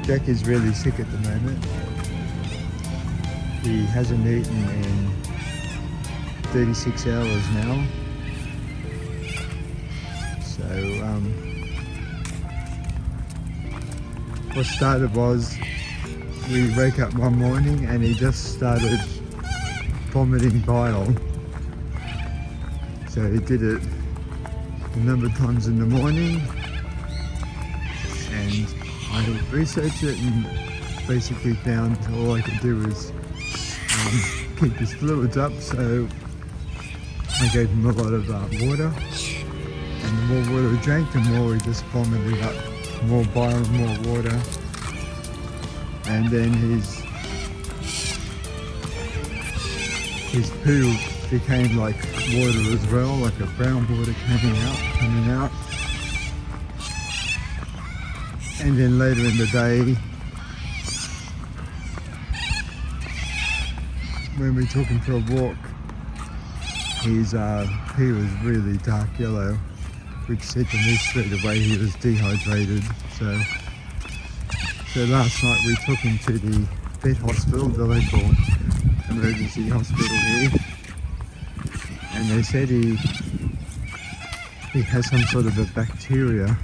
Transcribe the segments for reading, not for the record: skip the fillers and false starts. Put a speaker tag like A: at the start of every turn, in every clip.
A: Jack is really sick at the moment. He hasn't eaten in 36 hours now. So what started was we woke up one morning and he just started vomiting bile. So he did it a number of times in the morning, and I researched it and basically found all I could do was keep his fluids up. So I gave him a lot of water, and the more water he drank, the more he just vomited up more bile and more water. And then his poo became like water as well, like a brown water coming out. And then later in the day, when we took him for a walk, his pee was really dark yellow, which said to me straight away he was dehydrated. So last night we took him to the vet hospital, the local emergency hospital here, and they said he has some sort of a bacteria.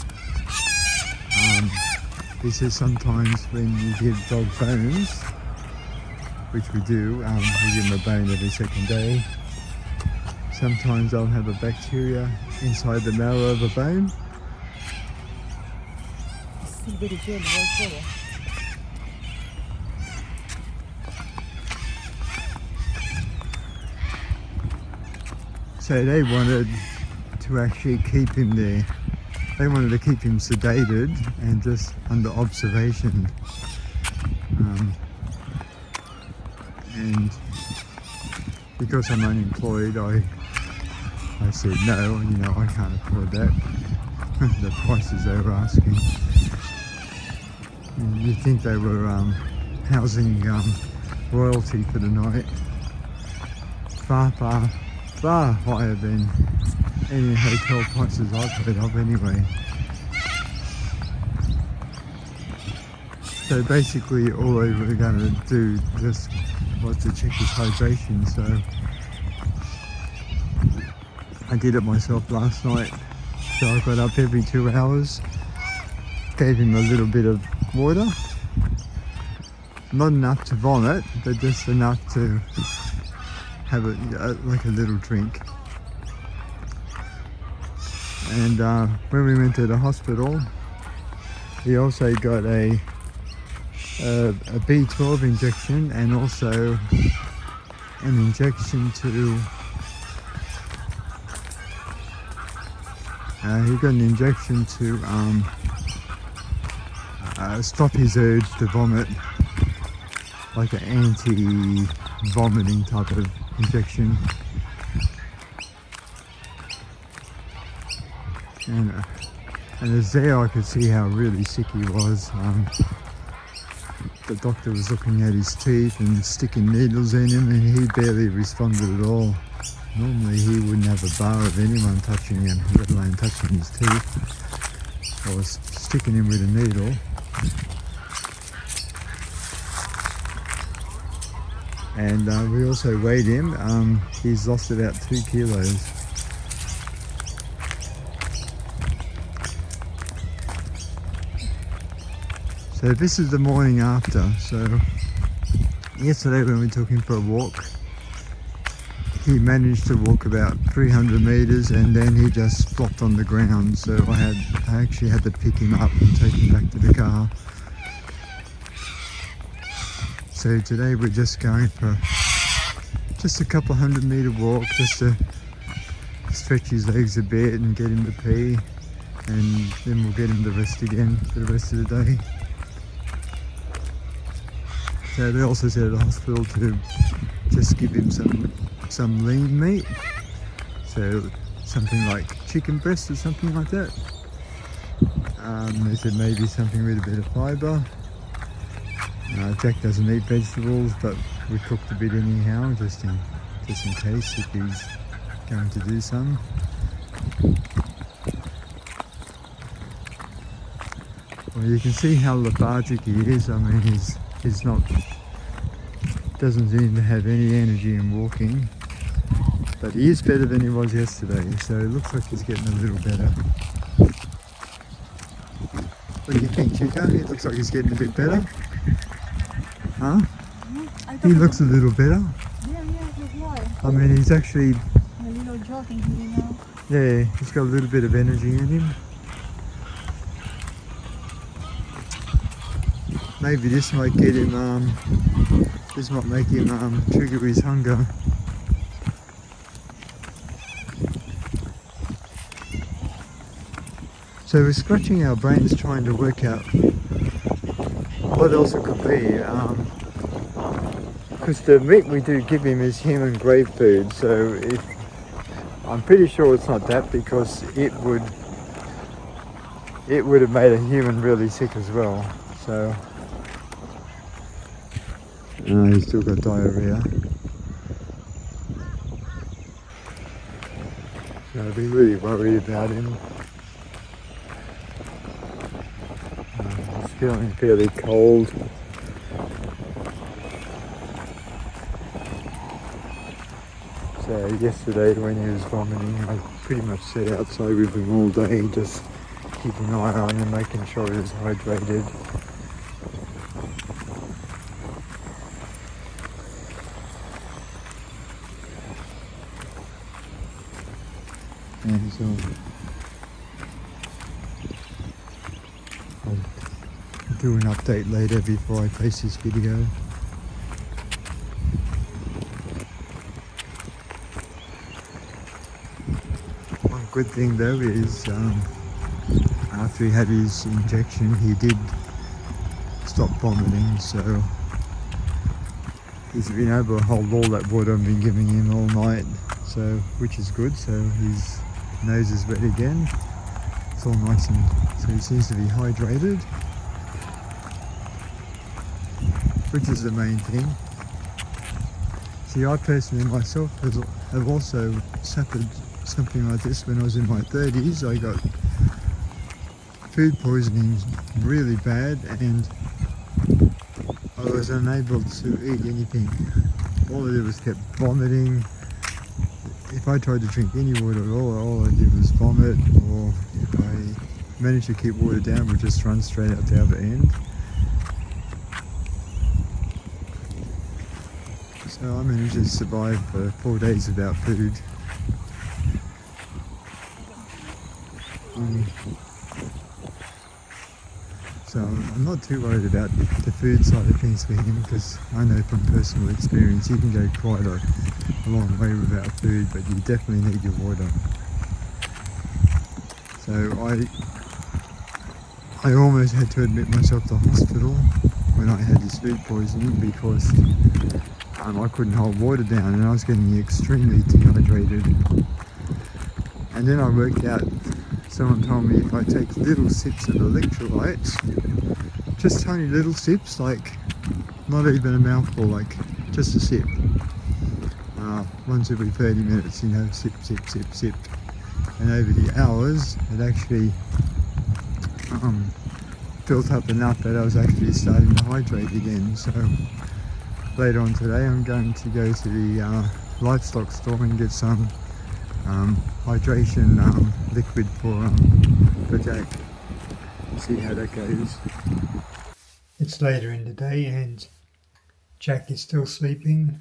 A: He says sometimes when you give dog bones, which we do, we give them a bone every second day, sometimes they'll have a bacteria inside the marrow of a bone. So they wanted to actually keep him there. They wanted to keep him sedated and just under observation. And because I'm unemployed, I said no, I can't afford that. The prices they were asking. And you'd think they were housing royalty for the night. Far higher than any hotel prices I've heard of anyway. So basically all they were going to do just was to check his hydration, so I did it myself last night. So I got up every 2 hours, gave him a little bit of water, not enough to vomit, but just enough to have like a little drink. And when we went to the hospital, he also got a B12 injection, and also an injection to stop his urge to vomit, like an anti-vomiting type of injection. And as there I could see how really sick he was. The doctor was looking at his teeth and sticking needles in him, and he barely responded at all. Normally he wouldn't have a bar of anyone touching him, let alone touching his teeth or sticking him with a needle. And we also weighed him. He's lost about 2 kilos. So this is the morning after. So yesterday when we took him for a walk, he managed to walk about 300 meters and then he just flopped on the ground. So I actually had to pick him up and take him back to the car. So today we're just going for just a couple 100-meter walk, just to stretch his legs a bit and get him to pee, and then we'll get him to rest again for the rest of the day. So they also said at the hospital to just give him some lean meat, so something like chicken breast or something like that. They said maybe something with a bit of fibre. Jack doesn't eat vegetables, but we cooked a bit anyhow, just in case if he's going to do some. Well, you can see how lethargic he is. I mean, he's not, doesn't seem to have any energy in walking. But he is better than he was yesterday, so it looks like he's getting a little better. What do you think, Chica? It looks like he's getting a bit better. Huh? He looks a little better. I mean, he's actually...
B: A little jogging here now.
A: Yeah, he's got a little bit of energy in him. Maybe this might get him, this might make him trigger his hunger. So we're scratching our brains trying to work out what else it could be. Because the meat we do give him is human grade food, so I'm pretty sure it's not that, because it would have made a human really sick as well. So he's still got diarrhea. So I've been really worried about him. He's feeling fairly cold. So yesterday when he was vomiting, I pretty much sat outside with him all day, just keeping an eye on him, making sure he was hydrated. And so I'll do an update later before I post this video. One good thing though is after he had his injection he did stop vomiting, so he's been able to hold all that water I've been giving him all night, so which is good. So his nose is wet again. It's all nice, and so he seems to be hydrated, which is the main thing. See, I personally myself have also suffered something like this when I was in my 30s. I got food poisoning really bad, and I was unable to eat anything. All I did was kept vomiting. If I tried to drink any water at all I did was vomit, or if I managed to keep water down, would just run straight out the other end. So I managed to survive for 4 days without food. So I'm not too worried about the food side of things for him, because I know from personal experience you can go quite a long way without food, but you definitely need your water. So I almost had to admit myself to hospital when I had this food poisoning, because I couldn't hold water down and I was getting extremely dehydrated. And then I worked out, someone told me if I take little sips of electrolytes, just tiny little sips, like not even a mouthful, like just a sip, once every 30 minutes, you know, sip, sip, sip, sip. And over the hours, it actually built up enough that I was actually starting to hydrate again. So later on today, I'm going to go to the livestock store and get some hydration liquid for Jack. See how that goes. It's later in the day and Jack is still sleeping.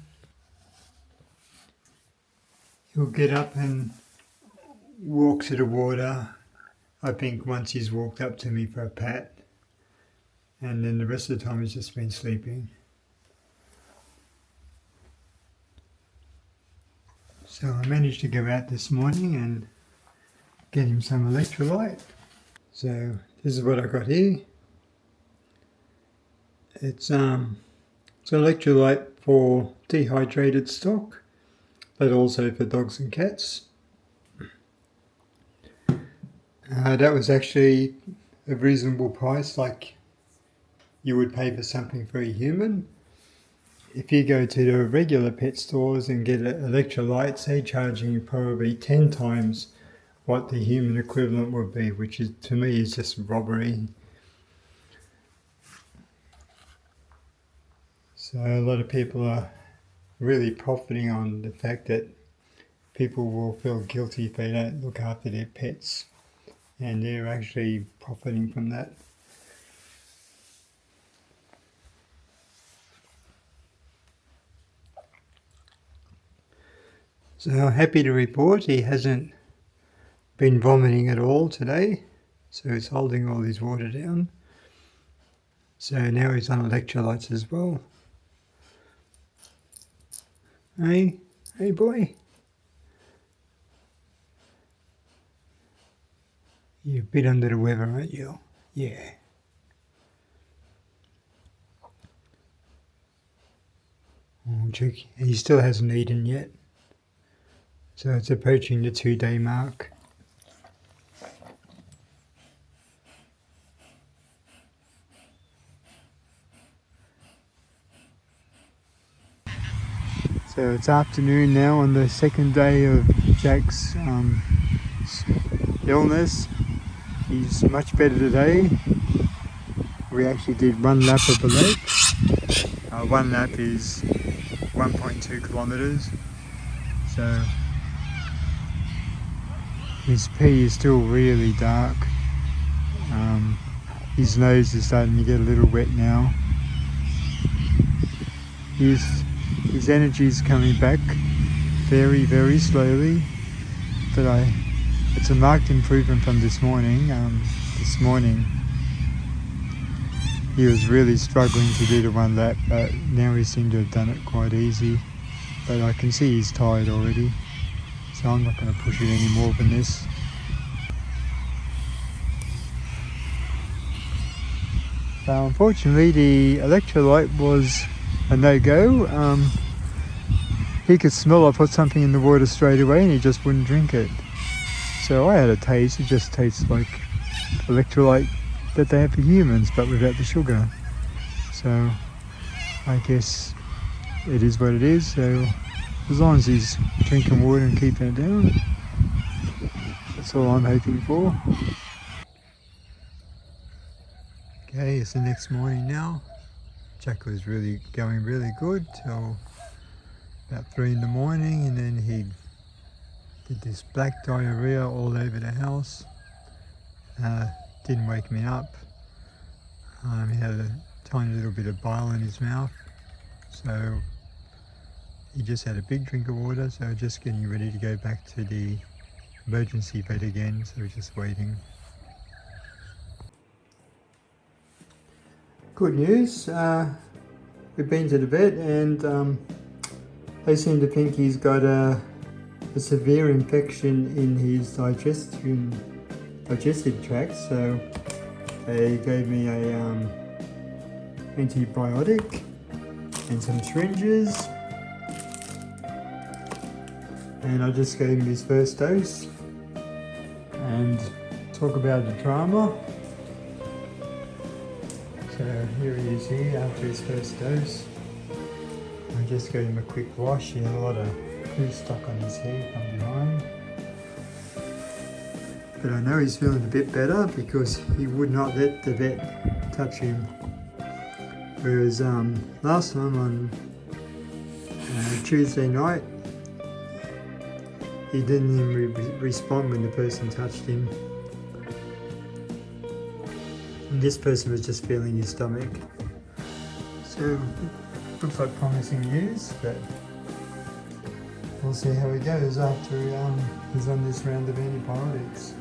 A: He'll get up and walk to the water, I think, once he's walked up to me for a pat, and then the rest of the time he's just been sleeping. So I managed to go out this morning and get him some electrolyte. So this is what I got here. It's electrolyte for dehydrated stock, but also for dogs and cats. That was actually a reasonable price, like you would pay for something for a human. If you go to the regular pet stores and get electrolytes, they're charging you probably 10 times what the human equivalent would be, which is, to me, is just robbery. So a lot of people are really profiting on the fact that people will feel guilty if they don't look after their pets, and they're actually profiting from that. So I'm happy to report he hasn't been vomiting at all today, so he's holding all his water down. So now he's on electrolytes as well. Hey boy. You're a bit under the weather, aren't you? Yeah. Oh, tricky. And he still hasn't eaten yet. So it's approaching the 2-day mark. So it's afternoon now on the second day of Jack's illness. He's much better today. We actually did 1 lap of the lake. 1 lap is 1.2 kilometers. So his pee is still really dark. His nose is starting to get a little wet now. His energy is coming back very, very slowly, but it's a marked improvement from this morning. This morning he was really struggling to do the 1 lap, but now he seemed to have done it quite easy. But I can see he's tired already, so I'm not going to push it any more than this. So unfortunately the electrolyte was a no-go. He could smell I put something in the water straight away and he just wouldn't drink it. So I had a taste. It just tastes like electrolyte that they have for humans, but without the sugar. So I guess it is what it is. So as long as he's drinking water and keeping it down, that's all I'm hoping for. Okay, it's the next morning now. Jack was going really good till about 3 in the morning, and then he did this black diarrhea all over the house. Didn't wake me up. He had a tiny little bit of bile in his mouth, so he just had a big drink of water. So just getting ready to go back to the emergency vet again, so we're just waiting. Good news, we've been to the vet and they seem to think he's got a severe infection in his digestive tract, so they gave me a antibiotic and some syringes, and I just gave him his first dose. And talk about the drama. So here he is here after his first dose. I just gave him a quick wash. He had a lot of poo stuck on his head from behind. But I know he's feeling a bit better because he would not let the vet touch him. Whereas last time on Tuesday night, he didn't even respond when the person touched him. And this person was just feeling his stomach. So looks like promising news, but we'll see how he goes after he's on this round of antibiotics.